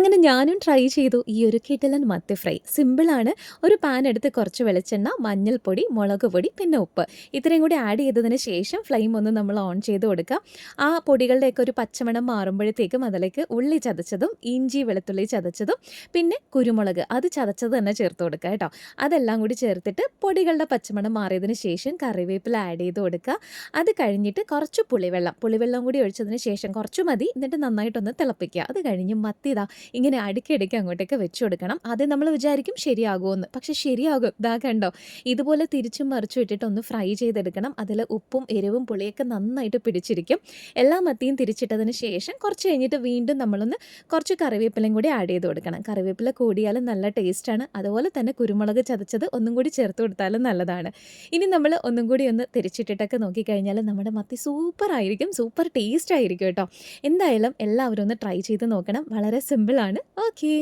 അങ്ങനെ ഞാനും ട്രൈ ചെയ്തു ഈ ഒരു കിടിലൻ മത്തി ഫ്രൈ. സിമ്പിളാണ്. ഒരു പാൻ എടുത്ത് കുറച്ച് വെളിച്ചെണ്ണ, മഞ്ഞൾപ്പൊടി, മുളക് പൊടി, പിന്നെ ഉപ്പ് ഇത്രയും കൂടി ആഡ് ചെയ്തതിന് ശേഷം ഫ്ലെയിം ഒന്ന് നമ്മൾ ഓൺ ചെയ്ത് കൊടുക്കുക. ആ പൊടികളുടെയൊക്കെ ഒരു പച്ചമണം മാറുമ്പോഴത്തേക്കും അതിലേക്ക് ഉള്ളി ചതച്ചതും ഇഞ്ചി വെളുത്തുള്ളി ചതച്ചതും പിന്നെ കുരുമുളക് അത് ചതച്ചത് തന്നെ ചേർത്ത് കൊടുക്കുക കേട്ടോ. അതെല്ലാം കൂടി ചേർത്തിട്ട് പൊടികളുടെ പച്ചമണം മാറിയതിന് ശേഷം കറിവേപ്പില ആഡ് ചെയ്ത് കൊടുക്കുക. അത് കഴിഞ്ഞിട്ട് കുറച്ച് പുളിവെള്ളം കൂടി ഒഴിച്ചതിന് ശേഷം കുറച്ച് മതി. എന്നിട്ട് നന്നായിട്ടൊന്ന് തിളപ്പിക്കുക. അത് കഴിഞ്ഞ് മത്തി ഇതാ ഇങ്ങനെ അടുക്കിടയ്ക്ക് അങ്ങോട്ടേക്ക് വെച്ച് കൊടുക്കണം. ആദ്യം നമ്മൾ വിചാരിക്കും ശരിയാകുമെന്ന്, പക്ഷെ ശരിയാകും. ഇതാ കണ്ടോ, ഇതുപോലെ തിരിച്ചും മറിച്ചും ഇട്ടിട്ട് ഒന്ന് ഫ്രൈ ചെയ്തെടുക്കണം. അതിൽ ഉപ്പും എരിവും പുളിയൊക്കെ നന്നായിട്ട് പിടിച്ചിരിക്കും. എല്ലാ മത്തിയും തിരിച്ചിട്ടതിന് ശേഷം കുറച്ച് കഴിഞ്ഞിട്ട് വീണ്ടും നമ്മളൊന്ന് കുറച്ച് കറിവേപ്പിലയും കൂടി ആഡ് ചെയ്ത് കൊടുക്കണം. കറിവേപ്പില കൂടിയാലും നല്ല ടേസ്റ്റാണ്. അതുപോലെ തന്നെ കുരുമുളക് ചതച്ചത് ഒന്നും കൂടി ചേർത്ത് കൊടുത്താലും നല്ലതാണ്. ഇനി നമ്മൾ ഒന്നും കൂടി ഒന്ന് തിരിച്ചിട്ടിട്ടൊക്കെ നോക്കിക്കഴിഞ്ഞാൽ നമ്മുടെ മത്തി സൂപ്പറായിരിക്കും, സൂപ്പർ ടേസ്റ്റ് ആയിരിക്കും കേട്ടോ. എന്തായാലും എല്ലാവരും ഒന്ന് ട്രൈ ചെയ്ത് നോക്കണം. വളരെ സിമ്പിളാണ്. ഓക്കേ.